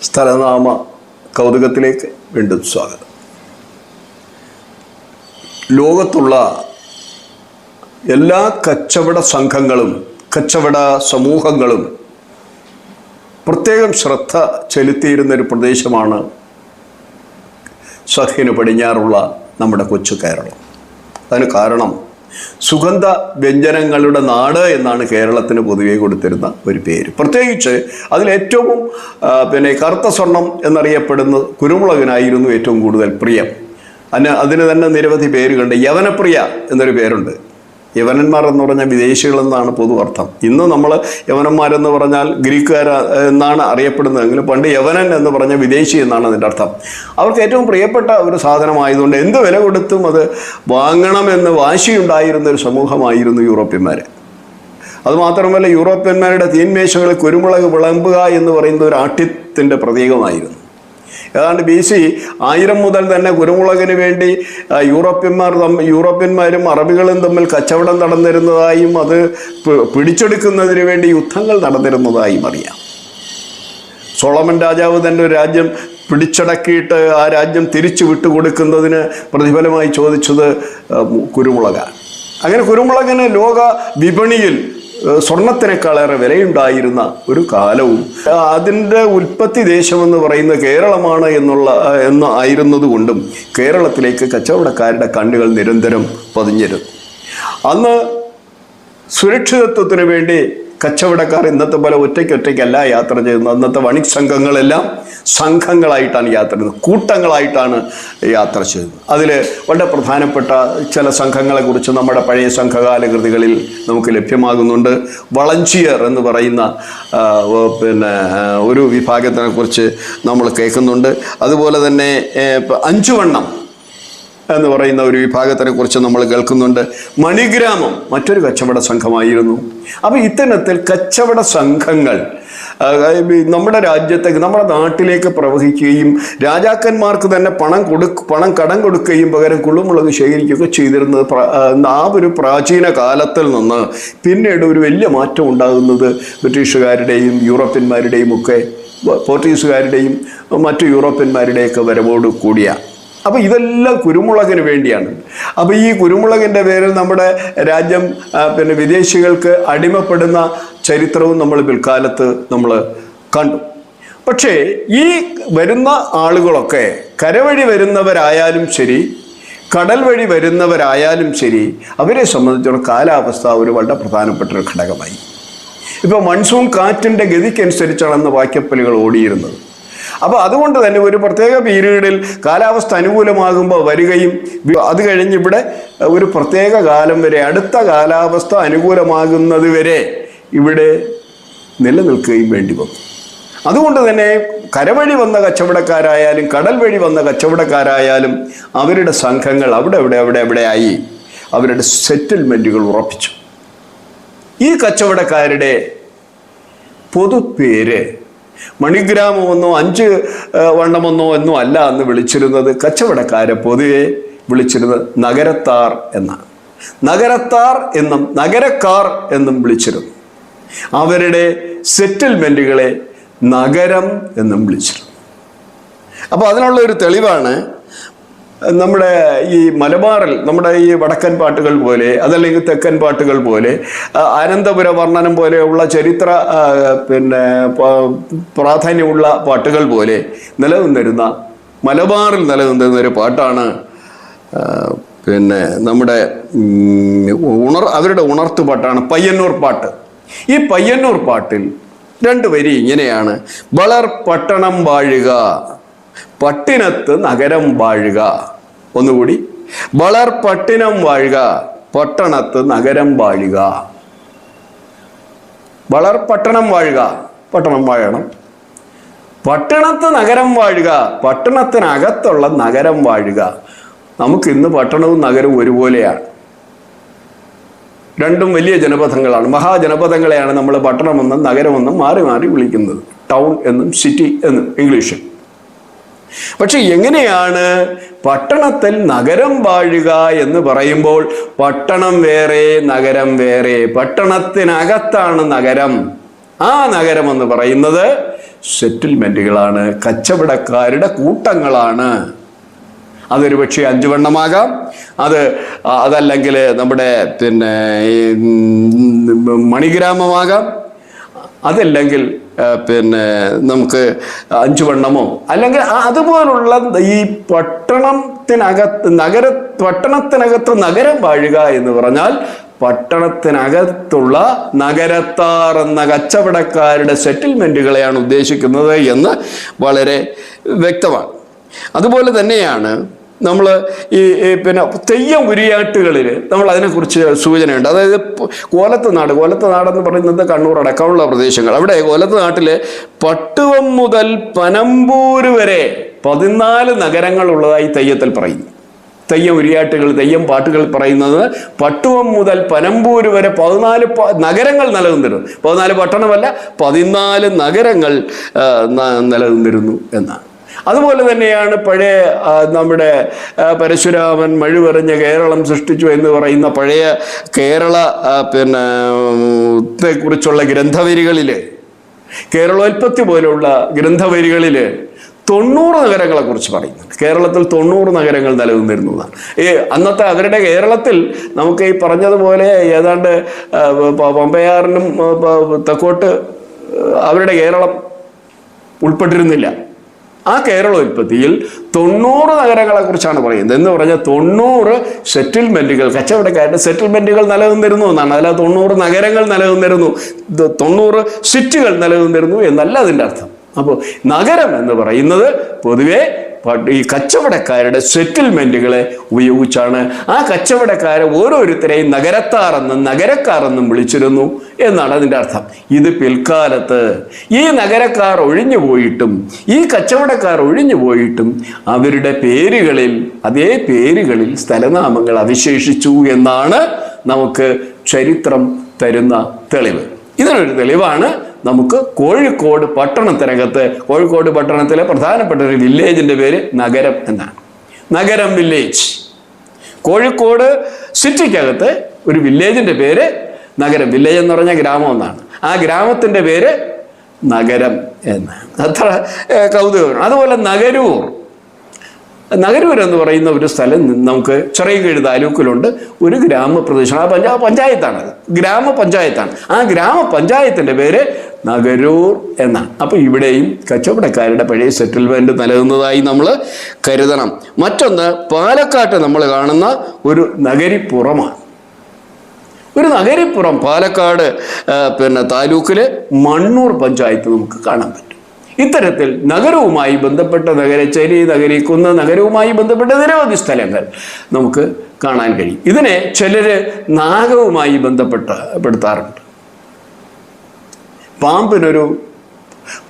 സ്ഥലനാമ കൗതുകത്തിലേക്ക് വീണ്ടും സ്വാഗതം. ലോകത്തുള്ള എല്ലാ കച്ചവട സംഘങ്ങളും കച്ചവട സമൂഹങ്ങളും പ്രത്യേകം ശ്രദ്ധ ചെലുത്തിയിരുന്നൊരു പ്രദേശമാണ് സഹ്യന് പടിഞ്ഞാറുള്ള നമ്മുടെ കൊച്ചു കേരളം. അതിന് കാരണം സുഗന്ധ വ്യഞ്ജനങ്ങളുടെ നാട് എന്നാണ് കേരളത്തിന് പൊതുവെ കൊടുത്തിരുന്ന ഒരു പേര്. പ്രത്യേകിച്ച് അതിലേറ്റവും കറുത്ത സ്വർണം എന്നറിയപ്പെടുന്ന കുരുമുളകിനായിരുന്നു ഏറ്റവും കൂടുതൽ പ്രിയം. അതിന് തന്നെ നിരവധി പേരുകളുണ്ട്. യവനപ്രിയ എന്നൊരു പേരുണ്ട്. യവനന്മാർ എന്ന് പറഞ്ഞാൽ വിദേശികളെന്നാണ് പൊതു അർത്ഥം. ഇന്ന് നമ്മൾ യവനന്മാരെന്ന് പറഞ്ഞാൽ ഗ്രീക്കുകാർ എന്നാണ് അറിയപ്പെടുന്നതെങ്കിലും പണ്ട് യവനൻ എന്ന് പറഞ്ഞ വിദേശി എന്നാണ് അതിൻ്റെ അർത്ഥം. അവർക്ക് ഏറ്റവും പ്രിയപ്പെട്ട ഒരു സാധനമായതുകൊണ്ട് എന്ത് വില കൊടുത്തും അത് വാങ്ങണമെന്ന് വാശിയുണ്ടായിരുന്ന ഒരു സമൂഹമായിരുന്നു യൂറോപ്യന്മാർ. അതുമാത്രമല്ല, യൂറോപ്യന്മാരുടെ തീന്മേശകളിൽ കുരുമുളക് വിളമ്പുക എന്ന് പറയുന്ന ഒരു ആഠ്യത്തിൻ്റെ പ്രതീകമായിരുന്നു. ഏതാണ്ട് BC 1000 മുതൽ തന്നെ കുരുമുളകിന് വേണ്ടി യൂറോപ്യന്മാരും അറബികളും തമ്മിൽ കച്ചവടം നടന്നിരുന്നതായും അത് പിടിച്ചെടുക്കുന്നതിന് വേണ്ടി യുദ്ധങ്ങൾ നടന്നിരുന്നതായും അറിയാം. സോളമൻ രാജാവ് തന്നെ ഒരു രാജ്യം പിടിച്ചടക്കിയിട്ട് ആ രാജ്യം തിരിച്ചു വിട്ടുകൊടുക്കുന്നതിന് പ്രതിഫലമായി ചോദിച്ചത് കുരുമുളകാണ്. അങ്ങനെ കുരുമുളകിന് ലോക വിപണിയിൽ സ്വർണത്തിനേക്കാളേറെ വിലയുണ്ടായിരുന്ന ഒരു കാലവും അതിൻ്റെ ഉൽപ്പത്തി ദേശമെന്ന് പറയുന്ന കേരളമാണ് ആയിരുന്നത് കൊണ്ടും കേരളത്തിലേക്ക് കച്ചവടക്കാരുടെ കണ്ണുകൾ നിരന്തരം പതിഞ്ഞിരുന്നു. അന്ന് സുരക്ഷിതത്വത്തിന് വേണ്ടി കച്ചവടക്കാർ ഇന്നത്തെ പോലെ ഒറ്റയ്ക്കല്ല യാത്ര ചെയ്യുന്നത്. അന്നത്തെ വണിക് സംഘങ്ങളെല്ലാം സംഘങ്ങളായിട്ടാണ് യാത്ര ചെയ്യുന്നത്, കൂട്ടങ്ങളായിട്ടാണ് യാത്ര ചെയ്യുന്നത്. അതിൽ വളരെ പ്രധാനപ്പെട്ട ചില സംഘങ്ങളെക്കുറിച്ച് നമ്മുടെ പഴയ സംഘകാല കൃതികളിൽ നമുക്ക് ലഭ്യമാകുന്നുണ്ട്. വളഞ്ചിയർ എന്ന് പറയുന്ന ഒരു വിഭാഗത്തിനെക്കുറിച്ച് നമ്മൾ കേൾക്കുന്നുണ്ട്. അതുപോലെ തന്നെ അഞ്ചുവണ്ണം എന്ന് പറയുന്ന ഒരു വിഭാഗത്തിനെ കുറിച്ച് നമ്മൾ കേൾക്കുന്നുണ്ട്. മണിഗ്രാമം മറ്റൊരു കച്ചവട സംഘമായിരുന്നു. അപ്പോൾ ഇത്തരത്തിൽ കച്ചവട സംഘങ്ങൾ നമ്മുടെ രാജ്യത്തേക്ക്, നമ്മുടെ നാട്ടിലേക്ക് പ്രവഹിക്കുകയും രാജാക്കന്മാർക്ക് തന്നെ പണം കടം കൊടുക്കുകയും പകരം കുരുമുളക് ശേഖരിക്കുകയൊക്കെ ചെയ്തിരുന്നത് ആ ഒരു പ്രാചീന കാലത്തിൽ നിന്ന് പിന്നീട് ഒരു വലിയ മാറ്റം ഉണ്ടാകുന്നത് ബ്രിട്ടീഷുകാരുടെയും യൂറോപ്യന്മാരുടെയും ഒക്കെ, പോർച്ചുഗീസുകാരുടെയും മറ്റു യൂറോപ്യന്മാരുടെയൊക്കെ വരവോട് കൂടിയാണ്. അപ്പോൾ ഇതെല്ലാം കുരുമുളകിന് വേണ്ടിയാണ്. അപ്പോൾ ഈ കുരുമുളകിൻ്റെ പേരിൽ നമ്മുടെ രാജ്യം വിദേശികൾക്ക് അടിമപ്പെടുന്ന ചരിത്രവും നമ്മൾ പിൽക്കാലത്ത് നമ്മൾ കണ്ടു. പക്ഷേ ഈ വരുന്ന ആളുകളൊക്കെ കരവഴി വരുന്നവരായാലും ശരി, കടൽ വഴി വരുന്നവരായാലും ശരി, അവരെ സംബന്ധിച്ചിടത്തോളം കാലാവസ്ഥ ഒരു വളരെ പ്രധാനപ്പെട്ട ഒരു ഘടകമായി. ഇപ്പോൾ മൺസൂൺ കാറ്റിൻ്റെ ഗതിക്കനുസരിച്ചാണ് അന്ന് വായ്ക്കപ്പലുകൾ ഓടിയിരുന്നത്. അപ്പോൾ അതുകൊണ്ട് തന്നെ ഒരു പ്രത്യേക പീരീഡിൽ കാലാവസ്ഥ അനുകൂലമാകുമ്പോൾ വരികയും അത് കഴിഞ്ഞ് ഇവിടെ ഒരു പ്രത്യേക കാലം വരെ, അടുത്ത കാലാവസ്ഥ അനുകൂലമാകുന്നത് വരെ ഇവിടെ നിലനിൽക്കുകയും വേണ്ടി വന്നു. അതുകൊണ്ട് തന്നെ കരവഴി വന്ന കച്ചവടക്കാരായാലും കടൽ വഴി വന്ന കച്ചവടക്കാരായാലും അവരുടെ സംഘങ്ങൾ എവിടെയായി അവരുടെ സെറ്റിൽമെൻറ്റുകൾ ഉറപ്പിച്ചു. ഈ കച്ചവടക്കാരുടെ പൊതുപേര് മണിഗ്രാമമെന്നോ 5 വണ്ണമെന്നോ എന്നോ അല്ല അന്ന് വിളിച്ചിരുന്നത്. കച്ചവടക്കാരെ പൊതുവെ വിളിച്ചിരുന്നത് നഗരത്താർ എന്നാണ്. നഗരത്താർ എന്നും നഗരക്കാർ എന്നും വിളിച്ചിരുന്നു. അവരുടെ സെറ്റിൽമെൻറ്റുകളെ നഗരം എന്നും വിളിച്ചിരുന്നു. അപ്പോൾ അതിനുള്ള ഒരു തെളിവാണ് നമ്മുടെ ഈ മലബാറിൽ, നമ്മുടെ ഈ വടക്കൻ പാട്ടുകൾ പോലെ അതല്ലെങ്കിൽ തെക്കൻ പാട്ടുകൾ പോലെ അനന്തപുര വർണ്ണനം പോലെയുള്ള ചരിത്ര പ്രാധാന്യമുള്ള പാട്ടുകൾ പോലെ നിലനിന്നിരുന്ന, മലബാറിൽ നിലനിന്നിരുന്ന ഒരു പാട്ടാണ് നമ്മുടെ അവരുടെ ഉണർത്തുപാട്ടാണ് പയ്യന്നൂർ പാട്ട്. ഈ പയ്യന്നൂർ പാട്ടിൽ 2 വരി ഇങ്ങനെയാണ്: വളർ പട്ടണം വാഴുക, പട്ടിണത്ത് നഗരം വാഴുക. ഒന്നുകൂടി: വളർ പട്ടിണം വാഴുക, പട്ടണത്ത് നഗരം വാഴുക. വളർ പട്ടണം വാഴുക, പട്ടണം വാഴണം. പട്ടണത്ത് നഗരം വാഴുക, പട്ടണത്തിനകത്തുള്ള നഗരം വാഴുക. നമുക്കിന്ന് പട്ടണവും നഗരവും ഒരുപോലെയാണ്. രണ്ടും വലിയ ജനപദങ്ങളാണ്, മഹാജനപദങ്ങളെയാണ് നമ്മൾ പട്ടണമെന്നും നഗരമെന്നും മാറി മാറി വിളിക്കുന്നത്. ടൗൺ എന്നും സിറ്റി എന്നും ഇംഗ്ലീഷിൽ. പക്ഷെ എങ്ങനെയാണ് പട്ടണത്തിൽ നഗരം വാഴുക എന്ന് പറയുമ്പോൾ പട്ടണം വേറെ നഗരം വേറെ. പട്ടണത്തിനകത്താണ് നഗരം. ആ നഗരം എന്ന് പറയുന്നത് സെറ്റിൽമെൻറ്റുകളാണ്, കച്ചവടക്കാരുടെ കൂട്ടങ്ങളാണ്. അതൊരു പക്ഷേ 5 വണ്ണമാകാം, അതല്ലെങ്കിൽ നമ്മുടെ മണിഗ്രാമമാകാം, അതല്ലെങ്കിൽ നമുക്ക് 5 വണ്ണമോ അല്ലെങ്കിൽ അതുപോലുള്ള ഈ പട്ടണത്തിനകത്ത് നഗരം വാഴുക എന്ന് പറഞ്ഞാൽ പട്ടണത്തിനകത്തുള്ള നഗരത്താർ എന്ന കച്ചവടക്കാരുടെ സെറ്റിൽമെൻറ്റുകളെയാണ് ഉദ്ദേശിക്കുന്നത് എന്ന് വളരെ വ്യക്തമാണ്. അതുപോലെ തന്നെയാണ് നമ്മൾ ഈ തെയ്യം ഉരിയാട്ടുകളിൽ നമ്മൾ അതിനെക്കുറിച്ച് സൂചനയുണ്ട്. അതായത് കോലത്ത് നാടെന്ന് പറയുന്നത് കണ്ണൂർ അടക്കമുള്ള പ്രദേശങ്ങൾ. അവിടെ കോലത്ത് നാട്ടിൽ പട്ടുവം മുതൽ പനമ്പൂര് വരെ 14 നഗരങ്ങളുള്ളതായി തെയ്യത്തിൽ പറയുന്നു. തെയ്യം ഉരിയാട്ടുകൾ, തെയ്യം പാട്ടുകൾ പറയുന്നത് പട്ടുവം മുതൽ പനമ്പൂര് വരെ 14 നഗരങ്ങൾ നിലനിന്നിരുന്നു. 14 പട്ടണമല്ല, 14 നഗരങ്ങൾ നിലനിന്നിരുന്നു എന്നാണ്. അതുപോലെ തന്നെയാണ് പഴയ നമ്മുടെ പരശുരാമൻ മഴുവെറിഞ്ഞ കേരളം സൃഷ്ടിച്ചു എന്ന് പറയുന്ന പഴയ കേരള കുറിച്ചുള്ള ഗ്രന്ഥവരികളിൽ, കേരളോൽപ്പത്തി പോലുള്ള ഗ്രന്ഥവരികളിൽ 90 നഗരങ്ങളെ കുറിച്ച് പറയുന്നുണ്ട്. കേരളത്തിൽ 90 നഗരങ്ങൾ നിലനിന്നിരുന്നതാണ്. അന്നത്തെ അവരുടെ കേരളത്തിൽ നമുക്ക് ഈ പറഞ്ഞതുപോലെ ഏതാണ്ട് പമ്പയാറിനും തെക്കോട്ട് അവരുടെ കേരളം ഉൾപ്പെട്ടിരുന്നില്ല. ആ കേരളോൽപ്പത്തിയിൽ 90 നഗരങ്ങളെ കുറിച്ചാണ് പറയുന്നത്. എന്ന് പറഞ്ഞാൽ 90 സെറ്റിൽമെൻറ്റുകൾ, കച്ചവടക്കാരുടെ സെറ്റിൽമെൻറ്റുകൾ നിലനിന്നിരുന്നു എന്നാണ്. അല്ല 90 നഗരങ്ങൾ നിലനിന്നിരുന്നു, 90 സിറ്റികൾ നിലനിന്നിരുന്നു എന്നല്ല അതിൻ്റെ അർത്ഥം. അപ്പോൾ നഗരം എന്ന് പറയുന്നത് പൊതുവെ ഈ കച്ചവടക്കാരുടെ സെറ്റിൽമെൻറ്റുകളെ ഉപയോഗിച്ചാണ്. ആ കച്ചവടക്കാരെ ഓരോരുത്തരെയും നഗരക്കാരെന്നും വിളിച്ചിരുന്നു എന്നാണ് അതിൻ്റെ അർത്ഥം. ഇത് പിൽക്കാലത്ത് ഈ നഗരക്കാർ ഒഴിഞ്ഞു പോയിട്ടും ഈ കച്ചവടക്കാർ ഒഴിഞ്ഞു പോയിട്ടും അവരുടെ പേരുകളിൽ, അതേ പേരുകളിൽ സ്ഥലനാമങ്ങൾ അവശേഷിച്ചു എന്നാണ് നമുക്ക് ചരിത്രം തരുന്ന തെളിവ്. ഇതിനൊരു തെളിവാണ് നമുക്ക് കോഴിക്കോട് പട്ടണത്തിലെ പ്രധാനപ്പെട്ട ഒരു വില്ലേജിൻ്റെ പേര് നഗരം എന്നാണ്. നഗരം വില്ലേജ്. കോഴിക്കോട് സിറ്റിക്കകത്ത് ഒരു വില്ലേജിൻ്റെ പേര് നഗരം. വില്ലേജ് എന്ന് പറഞ്ഞാൽ ഗ്രാമം എന്നാണ്. ആ ഗ്രാമത്തിൻ്റെ പേര് നഗരം എന്നാണ്. അത്ര കൗതുകമാണ്. അതുപോലെ നഗരൂർ എന്ന് പറയുന്ന ഒരു സ്ഥലം നമുക്ക് ചിറയൻകീഴ് താലൂക്കിലുണ്ട്. ഒരു ഗ്രാമപ്രദേശം, ആ പഞ്ചായത്താണ്, ഗ്രാമപഞ്ചായത്താണ്. ആ ഗ്രാമപഞ്ചായത്തിൻ്റെ പേര് നഗരൂർ എന്നാണ്. അപ്പോൾ ഇവിടെയും കച്ചവടക്കാരുടെ പഴയ സെറ്റിൽമെൻറ്റ് നിലനിന്നതായി നമ്മൾ കരുതണം. മറ്റൊന്ന് പാലക്കാട്ട് നമ്മൾ കാണുന്ന ഒരു നഗരിപ്പുറമാണ്. ഒരു നഗരിപ്പുറം പാലക്കാട് താലൂക്കിൽ മണ്ണൂർ പഞ്ചായത്ത് നമുക്ക് കാണാൻ പറ്റും. ഇത്തരത്തിൽ നഗരവുമായി ബന്ധപ്പെട്ട നഗരച്ചേരി, നഗരിക്കുന്ന്, നഗരവുമായി ബന്ധപ്പെട്ട നിരവധി സ്ഥലങ്ങൾ നമുക്ക് കാണാൻ കഴിയും. ഇതിനെ ചിലർ നാഗവുമായി ബന്ധപ്പെടുത്താറുണ്ട്.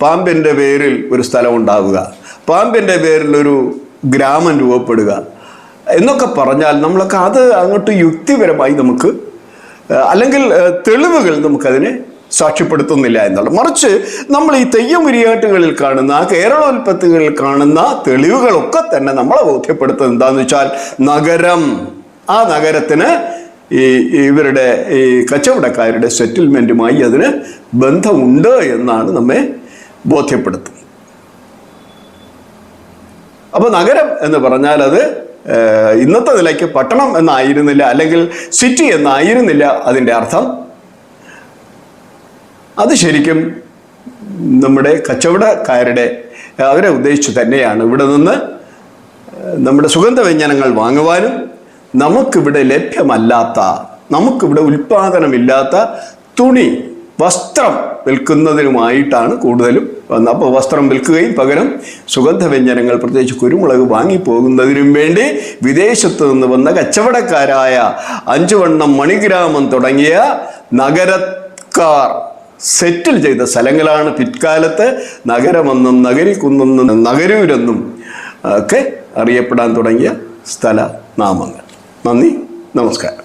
പാമ്പിൻ്റെ പേരിൽ ഒരു സ്ഥലം ഉണ്ടാവുക, പാമ്പിൻ്റെ പേരിൽ ഒരു ഗ്രാമം രൂപപ്പെടുക എന്നൊക്കെ പറഞ്ഞാൽ നമ്മളൊക്കെ അത് അങ്ങോട്ട് യുക്തിപരമായി നമുക്ക് അല്ലെങ്കിൽ തെളിവുകൾ നമുക്കതിനെ സാക്ഷ്യപ്പെടുത്തുന്നില്ല എന്നുള്ളത്. മറിച്ച് നമ്മൾ ഈ തെയ്യം ഉരിയാട്ടുകളിൽ കാണുന്ന, കേരളോൽപ്പത്തികളിൽ കാണുന്ന തെളിവുകളൊക്കെ തന്നെ നമ്മളെ ബോധ്യപ്പെടുത്തുന്നത് എന്താണെന്ന് വെച്ചാൽ നഗരം, ആ നഗരത്തിന് ഇവരുടെ ഈ കച്ചവടക്കാരുടെ സെറ്റിൽമെൻറ്റുമായി അതിന് ബന്ധമുണ്ട് എന്നാണ് നമ്മെ ബോധ്യപ്പെടുത്തുന്നത്. അപ്പോൾ നഗരം എന്ന് പറഞ്ഞാൽ അത് ഇന്നത്തെ നിലയ്ക്ക് പട്ടണം എന്നായിരുന്നില്ല, അല്ലെങ്കിൽ സിറ്റി എന്നായിരുന്നില്ല അതിൻ്റെ അർത്ഥം. അത് ശരിക്കും നമ്മുടെ കച്ചവടക്കാരുടെ അവരെ ഉദ്ദേശിച്ച് തന്നെയാണ്. ഇവിടെ നിന്ന് നമ്മുടെ സുഗന്ധവ്യഞ്ജനങ്ങൾ വാങ്ങുവാനും നമുക്കിവിടെ ലഭ്യമല്ലാത്ത, നമുക്കിവിടെ ഉൽപ്പാദനമില്ലാത്ത തുണി, വസ്ത്രം വിൽക്കുന്നതിനുമായിട്ടാണ് കൂടുതലും വന്നത്. അപ്പോൾ വസ്ത്രം വിൽക്കുകയും പകരം സുഗന്ധവ്യഞ്ജനങ്ങൾ, പ്രത്യേകിച്ച് കുരുമുളക് വാങ്ങിപ്പോകുന്നതിനും വേണ്ടി വിദേശത്ത് നിന്ന് വന്ന കച്ചവടക്കാരായ 5 വണ്ണം, മണിഗ്രാമം തുടങ്ങിയ നഗരക്കാർ സെറ്റിൽ ചെയ്ത സ്ഥലങ്ങളാണ് പിൽക്കാലത്ത് നഗരമെന്നും നഗരിക്കുന്നെന്നും നഗരൂരെന്നും ഒക്കെ അറിയപ്പെടാൻ തുടങ്ങിയ സ്ഥലനാമങ്ങൾ. നന്ദി, നമസ്കാരം.